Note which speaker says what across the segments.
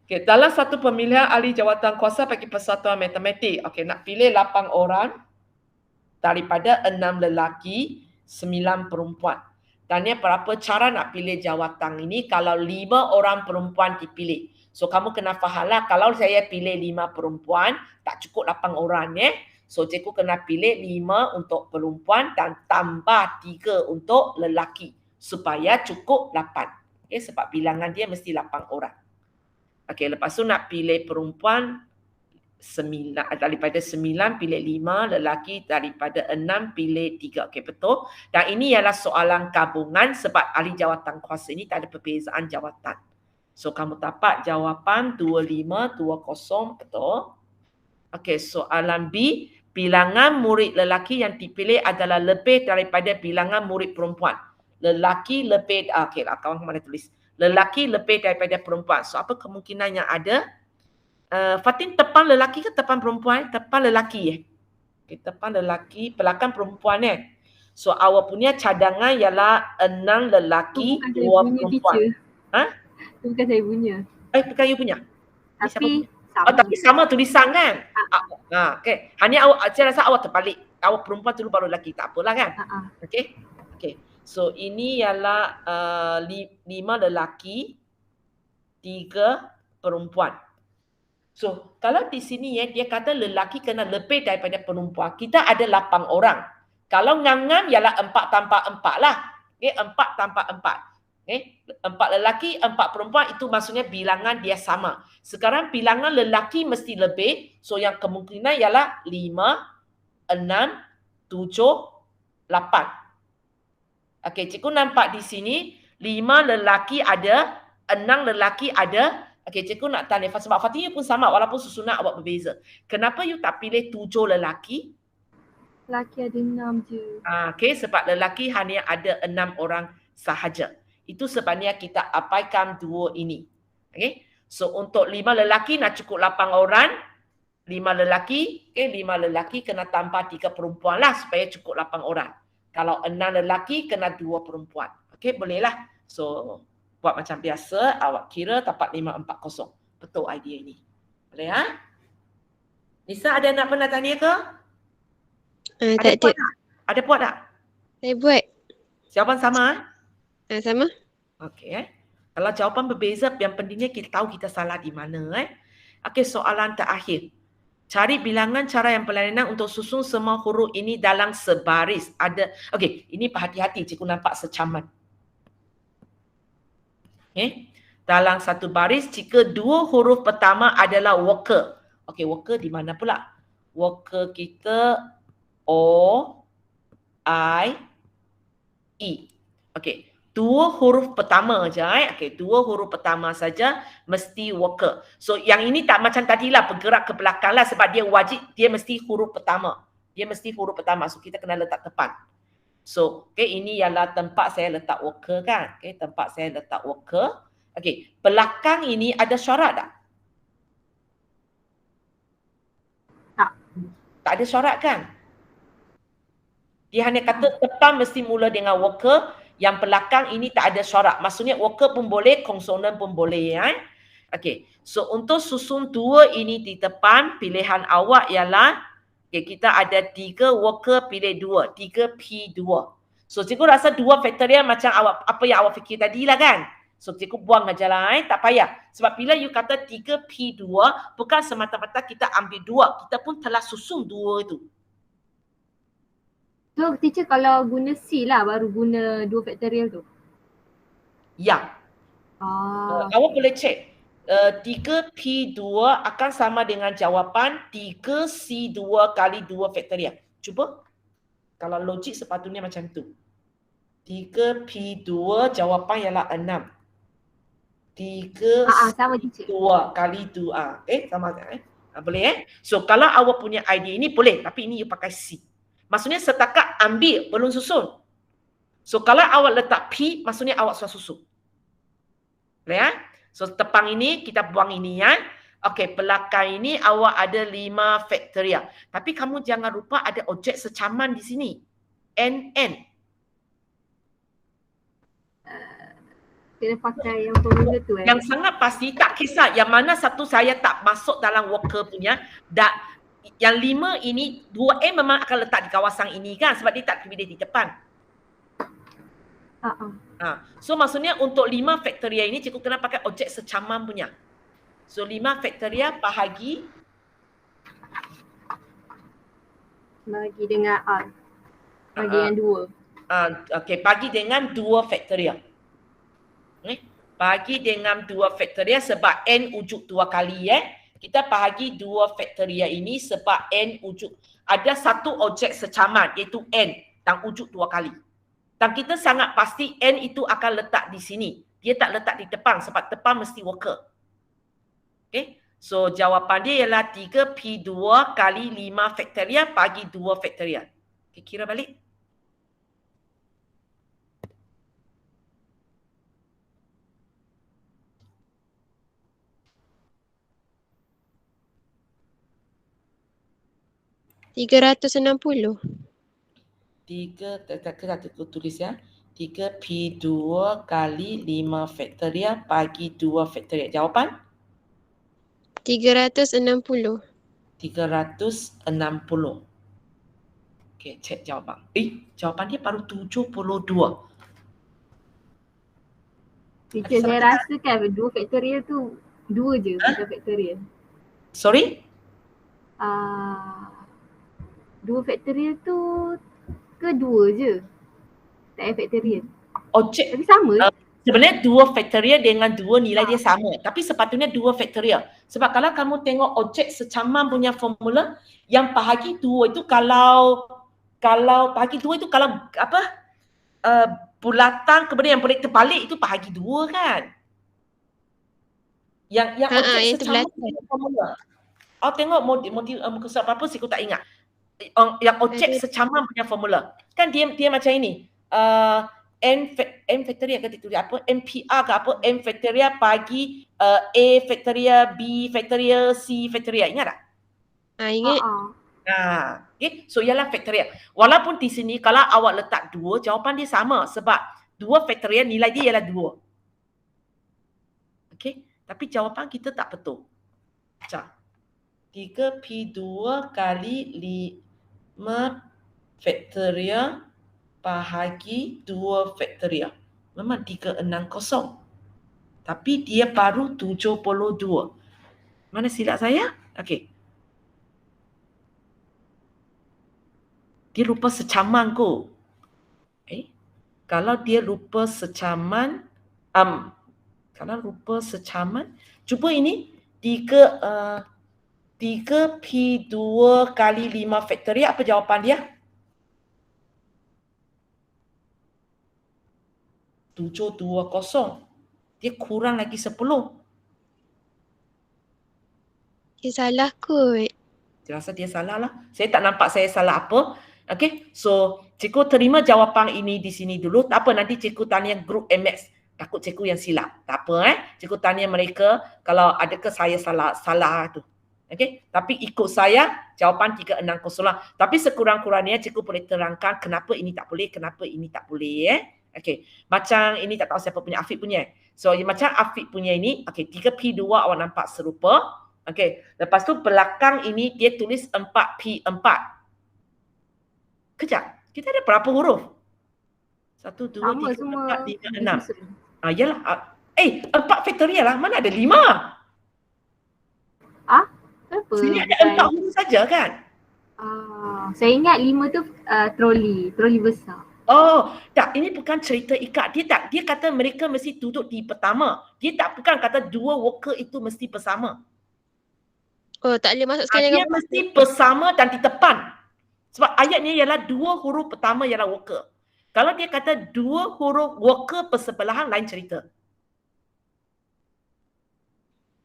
Speaker 1: Okay, dalam satu pemilihan ahli jawatan kuasa bagi persatuan matematik. Okay, nak pilih 8 orang daripada 6 lelaki, 9 perempuan. Tanya berapa cara nak pilih jawatan ini kalau 5 orang perempuan dipilih. So, kamu kena fahamlah kalau saya pilih 5 perempuan, tak cukup 8 orang. So, cikgu kena pilih 5 untuk perempuan dan tambah 3 untuk lelaki supaya cukup 8. Okay, sebab bilangan dia mesti 8 orang. Okey, lepas tu nak pilih perempuan 9, daripada 9 pilih 5, lelaki daripada 6 pilih 3. Okey, betul. Dan ini ialah soalan gabungan sebab ahli jawatan kuasa ini tak ada perbezaan jawatan. So, kamu dapat jawapan 2520, betul. Okey, soalan B, bilangan murid lelaki yang dipilih adalah lebih daripada bilangan murid perempuan. Lelaki lebih, okeylah, kawan mana tulis. Lelaki lebih daripada perempuan. So, apa kemungkinan yang ada? Fatin, tepan lelaki ke tepan perempuan? Tepan lelaki. Okay, tepan lelaki, belakang perempuan. So, awak punya cadangan ialah 6 lelaki, 2 perempuan. Ha?
Speaker 2: Itu bukan saya punya.
Speaker 1: Bukan you punya?
Speaker 2: Tapi sama.
Speaker 1: Tapi sama tulisan kan? Okay. Hanya awak, saya rasa awak terbalik. Awak perempuan dulu baru lelaki. Tak apalah kan? Okay. Okay. So, ini ialah 5 lelaki, 3 perempuan. So, kalau di sini dia kata lelaki kena lebih daripada perempuan. Kita ada 8 orang. Kalau ngam-ngam ialah 4 tambah 4 lah. Okay, 4 tambah 4. Okay, 4 lelaki, 4 perempuan, itu maksudnya bilangan dia sama. Sekarang bilangan lelaki mesti lebih. So, yang kemungkinan ialah 5, 6, 7, 8. Okey, cikgu nampak di sini 5 lelaki ada, 6 lelaki ada. Okey, cikgu nak tanya sebab Fatimah pun sama walaupun susunan awak berbeza. Kenapa you tak pilih 7 lelaki?
Speaker 2: Lelaki ada 6 je.
Speaker 1: Okey, sebab lelaki hanya ada 6 orang sahaja. Itu sebabnya kita abaikan 2 ini. Okey. So untuk 5 lelaki nak cukup 8 orang. 5 lelaki, 5 lelaki kena tambah 3 perempuan lah supaya cukup 8 orang. Kalau 6 lelaki, kena 2 perempuan. Okey, bolehlah. So, buat macam biasa, awak kira dapat 540. Betul idea ini. Boleh, ha? Nisa, ada nak pernah tanya ke?
Speaker 3: Tak ada.
Speaker 1: Ada buat tak?
Speaker 3: Saya buat.
Speaker 1: Jawapan sama,
Speaker 3: Sama.
Speaker 1: Okey, Kalau jawapan berbeza, yang pentingnya kita tahu kita salah di mana, Okey, soalan terakhir. Cari bilangan cara yang perlawanan untuk susun semua huruf ini dalam sebaris. Okey, ini berhati-hati, cikgu nampak secaman. Dalam satu baris, jika 2 huruf pertama adalah worker. Okey, worker di mana pula? Worker kita O, I, E. Okey, 2 huruf pertama je. Okey, 2 huruf pertama saja mesti worker. So, yang ini tak macam tadilah bergerak ke belakang lah sebab dia wajib, dia mesti huruf pertama. Dia mesti huruf pertama. So, kita kena letak depan. So, ini ialah tempat saya letak worker kan. Tempat saya letak worker. Okey, belakang ini ada syarat tak?
Speaker 2: Tak.
Speaker 1: Tak ada syarat kan? Dia hanya kata depan mesti mula dengan worker, yang belakang ini tak ada syarat. Maksudnya worker pun boleh, konsonan pun boleh. Okey, so untuk susun 2 ini di depan, pilihan awak ialah, kita ada 3 worker, pilih 2. 3P2. So cikgu rasa 2 faktorial macam apa yang awak fikir tadi lah kan? So cikgu buang aja lah, tak payah. Sebab bila you kata 3P2, bukan semata-mata kita ambil 2. Kita pun telah susun 2 itu.
Speaker 2: So, teacher kalau guna C lah baru guna 2 faktorial tu?
Speaker 1: Ya. Awak boleh cek. 3P2 akan sama dengan jawapan 3C2 kali 2 faktorial. Cuba. Kalau logik sepatutnya macam tu. 3P2 jawapan ialah 6. 3C2 kali 2. Sama tak? Boleh So, kalau awak punya idea ini boleh. Tapi ini you pakai C. Maksudnya setakat ambil, belum susun. So, kalau awak letak P, maksudnya awak sudah susun. Boleh So, tepang ini, kita buang ini Okey, belakang ini awak ada 5 faktorial. Tapi kamu jangan lupa ada objek secaman di sini. NN.
Speaker 2: Kena pakai yang formula tu
Speaker 1: Yang sangat pasti, tak kisah yang mana satu saya tak masuk dalam worker punya, yang 5 ini, 2M memang akan letak di kawasan ini kan, sebab dia tak pilih di depan. So maksudnya untuk 5 faktoria ini cikgu kena pakai objek secaman punya. So 5 faktoria bahagi
Speaker 2: dengan R. Bagi yang 2.
Speaker 1: Okey, bagi dengan 2 faktoria. Bagi dengan 2 faktoria sebab N wujud 2 kali kita bahagi 2 faktoria ini sebab N wujud. Ada satu objek secaman iaitu N dan wujud 2 kali. Dan kita sangat pasti N itu akan letak di sini. Dia tak letak di depan sebab depan mesti worker. Okay. So jawapan dia ialah 3P2 kali 5 faktoria bagi 2 faktoria. Okay, kira balik.
Speaker 3: $360.
Speaker 1: 3, tulis ya. 3P2 kali 5 faktoria bagi 2 faktoria. Jawapan?
Speaker 3: 360.
Speaker 1: 360. Okey, cek jawapan. Jawapan dia baru 72.
Speaker 2: Teacher, saya rasa kan 2 faktorial tu 2 je bukan faktorial.
Speaker 1: Sorry?
Speaker 2: 2 faktorial tu ke 2 je? Tak ada faktorial.
Speaker 1: Objek
Speaker 2: Tapi sama.
Speaker 1: Sebenarnya 2 faktorial dengan 2 nilai dia sama. Tapi sepatutnya 2 faktorial. Sebab kalau kamu tengok objek secaman punya formula, yang bahagi 2 itu kalau bahagi 2 itu kalau apa? Bulatan kemudian yang boleh terbalik itu bahagi 2 kan? Yang objek secaman punya formula. Tengok modul muka surat apa sih aku tak ingat. Yang objek secaman punya formula. Kan dia macam ini. N faktorial ke tulis apa? NPR ke apa? N faktorial bagi A faktorial, B faktorial, C faktorial. Ingat tak?
Speaker 3: Ingat.
Speaker 1: Okay. So ialah faktorial. Walaupun di sini kalau awak letak 2, jawapan dia sama sebab 2 faktorial nilai dia ialah 2. Okay. Tapi jawapan kita tak betul. Macam 3P2 kali 5 faktorial bahagi 2 faktorial. Memang 360. Tapi dia baru 72. Mana silap saya? Okey. Dia lupa secaman kot. Kalau dia lupa secaman, cuba ini 3P2 kali 5 faktorial, apa jawapan dia? 720. Dia kurang lagi 10.
Speaker 3: Dia salah kot.
Speaker 1: Saya rasa dia salah lah. Saya tak nampak saya salah apa. Okay, so cikgu terima jawapan ini di sini dulu. Tak apa, nanti cikgu tanya grup MX. Takut cikgu yang silap. Tak apa Cikgu tanya mereka kalau adakah saya salah tu. Okay, tapi ikut saya jawapan 360 lah. Tapi sekurang-kurangnya cikgu boleh terangkan kenapa ini tak boleh, kenapa ini tak boleh Okay, macam ini tak tahu siapa punya, Afiq punya. So macam Afiq punya ini, okay, 3P2 awak nampak serupa. Okay, lepas tu belakang ini dia tulis 4P4. Kejap, kita ada berapa huruf? 1, 2, 3, 4, 5, 6. Yalah. 4 faktorial lah, mana ada 5?
Speaker 2: Kenapa?
Speaker 1: Sini ada 4 huruf saja kan?
Speaker 2: Saya ingat 5 tu troli besar.
Speaker 1: Tak, ini bukan cerita ikat. Dia kata mereka mesti duduk di pertama. Dia bukan kata 2 worker itu mesti bersama.
Speaker 3: Tak boleh masuk sekali
Speaker 1: dia mesti bersama dan di depan. Sebab ayatnya ialah 2 huruf pertama ialah worker. Kalau dia kata 2 huruf worker bersebelahan, lain cerita.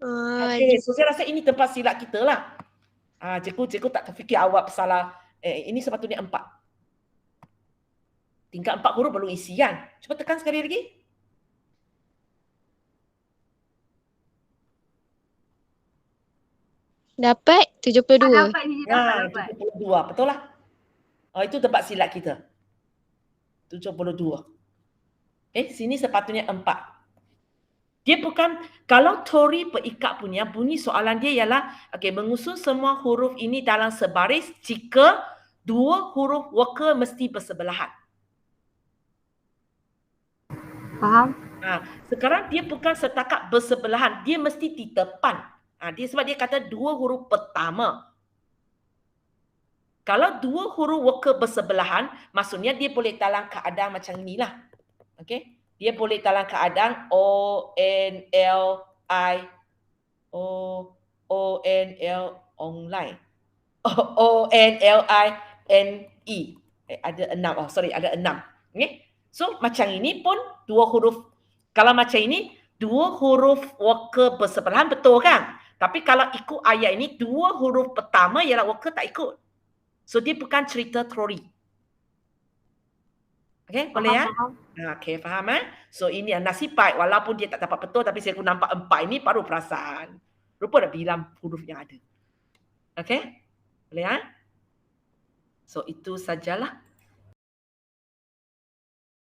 Speaker 1: Okay, so saya rasa ini tempat silap kita lah. Cikgu tak terfikir awak salah. Ini sepatutnya 4. Tingkat 4 huruf belum isi kan? Cuba tekan sekali lagi.
Speaker 3: Dapat 72.
Speaker 2: Dapat.
Speaker 1: 72, betul lah. Itu tempat silap kita. 72. Sini sepatutnya 4. Dia bukan, kalau teori perikat punya bunyi soalan dia ialah mengusul semua huruf ini dalam sebaris jika dua huruf worker mesti bersebelahan.
Speaker 2: Faham?
Speaker 1: Sekarang dia bukan setakat bersebelahan, dia mesti di depan. Sebab dia kata dua huruf pertama. Kalau dua huruf worker bersebelahan, maksudnya dia boleh dalam keadaan macam inilah. Okey? Dia boleh dalam keadaan O-N-L-I online. O-N-L-I-N-E. Ada 6. Ada 6. Okay? So macam ini pun dua huruf. Kalau macam ini, dua huruf worker bersebelahan, betul kan? Tapi kalau ikut ayat ini, dua huruf pertama ialah worker tak ikut. So dia bukan cerita teori. Okay, boleh ya? Okay, faham So ini nasib baik, walaupun dia tak dapat betul, tapi saya nampak 4 ini baru perasan. Rupa dah bilang huruf yang ada. Okay, boleh ya? So itu sajalah.